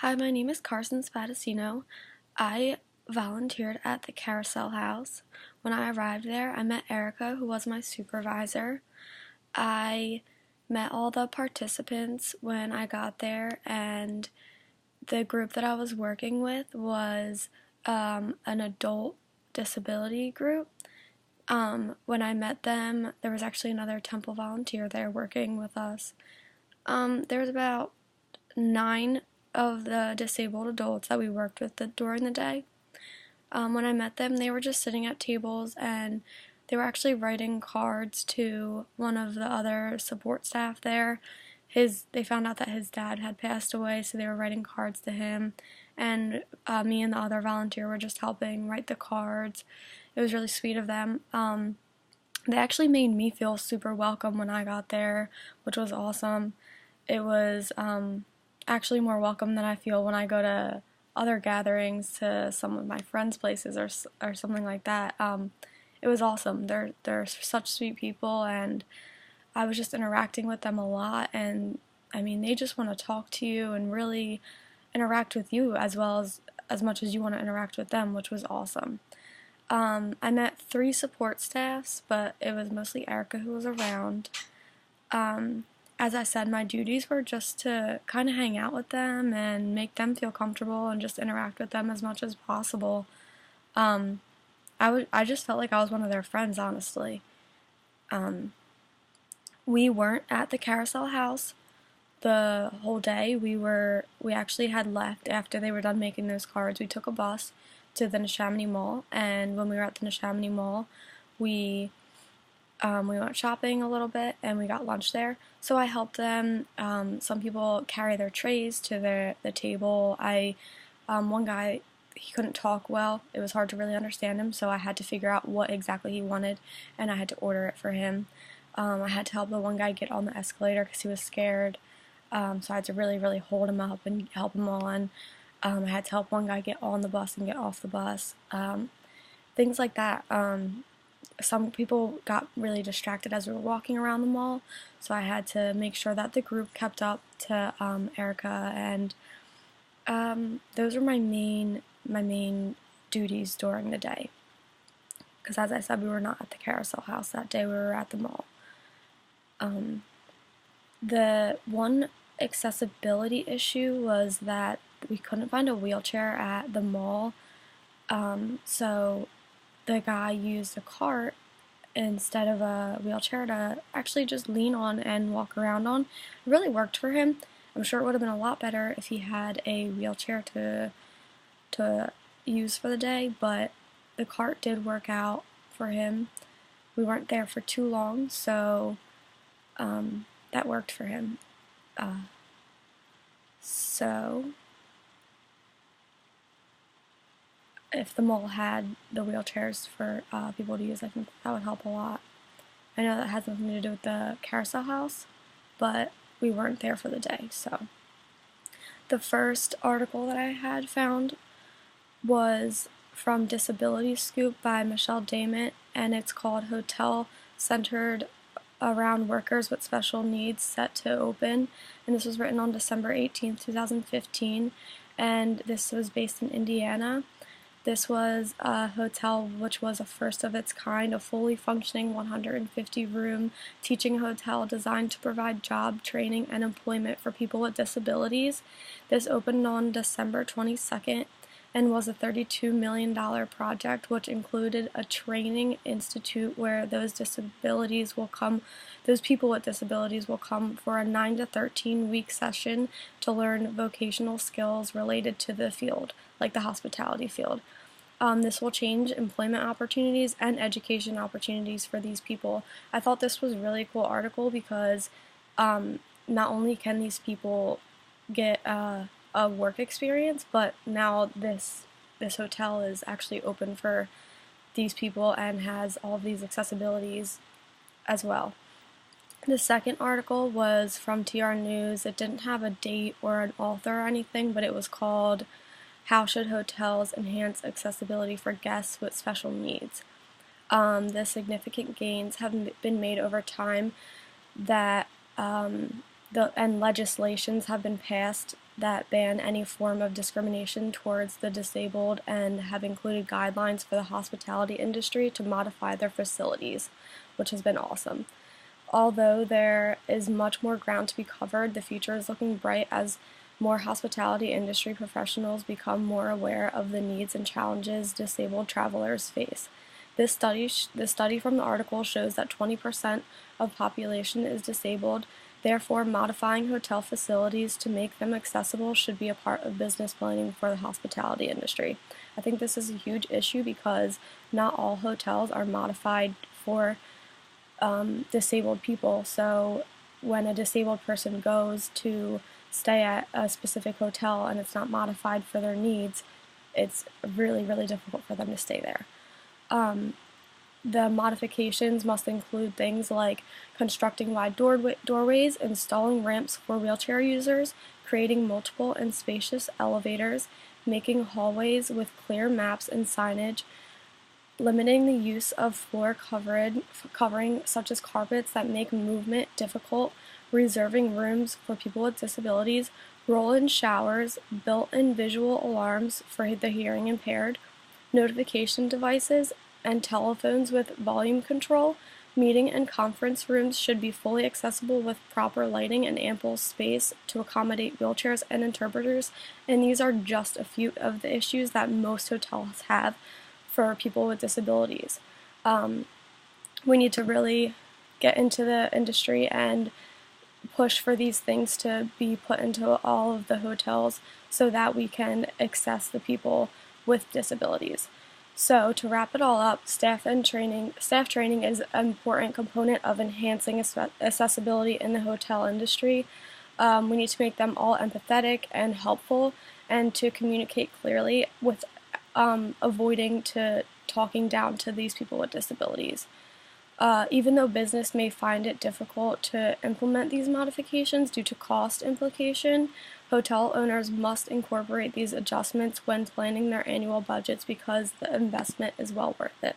Hi, my name is Karsyn Spadaccino. I volunteered at the Carousel House. When I arrived there, I met Erica, who was my supervisor. I met all the participants when I got there, and the group that I was working with was an adult disability group. When I met them, there was actually another Temple volunteer there working with us. There was about 9 of the disabled adults that we worked with during the day. When I met them, they were just sitting at tables and they were actually writing cards to one of the other support staff there. They found out that his dad had passed away, so they were writing cards to him, and me and the other volunteer were just helping write the cards. It was really sweet of them. They actually made me feel super welcome when I got there, which was awesome. It was actually more welcome than I feel when I go to other gatherings, to some of my friends' places or something like that. It was awesome. They're such sweet people, and I was just interacting with them a lot. And I mean, they just want to talk to you and really interact with you as much as you want to interact with them, which was awesome. I met 3 support staffs, but it was mostly Erica who was around. As I said, my duties were just to kind of hang out with them and make them feel comfortable and just interact with them as much as possible. I just felt like I was one of their friends, honestly. We weren't at the Carousel House the whole day. We actually had left after they were done making those cards. We took a bus to the Neshaminy Mall, and when we were at the Neshaminy Mall, we went shopping a little bit and we got lunch there. So I helped them. Some people carry their trays to the table. One guy, he couldn't talk well. It was hard to really understand him, so I had to figure out what exactly he wanted, and I had to order it for him. I had to help the one guy get on the escalator because he was scared. So I had to really, really hold him up and help him on. I had to help one guy get on the bus and get off the bus. Things like that. Some people got really distracted as we were walking around the mall, so I had to make sure that the group kept up to Erica, and those were my main duties during the day. Because as I said, we were not at the Carousel House that day, we were at the mall. The one accessibility issue was that we couldn't find a wheelchair at the mall, so the guy used a cart instead of a wheelchair to actually just lean on and walk around on. It really worked for him. I'm sure it would have been a lot better if he had a wheelchair to use for the day, but the cart did work out for him. We weren't there for too long, so that worked for him. So if the mall had the wheelchairs for people to use, I think that would help a lot. I know that has nothing to do with the Carousel House, but we weren't there for the day, so. The first article that I had found was from Disability Scoop by Michelle Damon, and it's called Hotel Centered Around Workers with Special Needs Set to Open, and this was written on December 18th, 2015, and this was based in Indiana. This was a hotel which was a first of its kind, a fully functioning 150-room teaching hotel designed to provide job training and employment for people with disabilities. This opened on December 22nd and was a $32 million project, which included a training institute where those people with disabilities will come for a 9 to 13-week session to learn vocational skills related to the field, like the hospitality field. This will change employment opportunities and education opportunities for these people. I thought this was a really cool article because not only can these people get a work experience, but now this hotel is actually open for these people and has all of these accessibilities as well. The second article was from TR News. It didn't have a date or an author or anything, but it was called How Should Hotels Enhance Accessibility for Guests with Special Needs? The significant gains have been made over time that and legislations have been passed that ban any form of discrimination towards the disabled and have included guidelines for the hospitality industry to modify their facilities, which has been awesome. Although there is much more ground to be covered, the future is looking bright as more hospitality industry professionals become more aware of the needs and challenges disabled travelers face. This study from the article shows that 20% of population is disabled. Therefore, modifying hotel facilities to make them accessible should be a part of business planning for the hospitality industry. I think this is a huge issue because not all hotels are modified for disabled people. So when a disabled person goes to stay at a specific hotel and it's not modified for their needs, it's really, really difficult for them to stay there. The modifications must include things like constructing wide doorways, installing ramps for wheelchair users, creating multiple and spacious elevators, making hallways with clear maps and signage, limiting the use of floor covering such as carpets that make movement difficult, reserving rooms for people with disabilities, roll-in showers, built-in visual alarms for the hearing impaired, notification devices, and telephones with volume control. Meeting and conference rooms should be fully accessible with proper lighting and ample space to accommodate wheelchairs and interpreters, and these are just a few of the issues that most hotels have for people with disabilities. We need to really get into the industry and push for these things to be put into all of the hotels so that we can access the people with disabilities. So to wrap it all up, staff training is an important component of enhancing accessibility in the hotel industry. We need to make them all empathetic and helpful, and to communicate clearly with avoiding to talking down to these people with disabilities. Even though business may find it difficult to implement these modifications due to cost implication, hotel owners must incorporate these adjustments when planning their annual budgets because the investment is well worth it.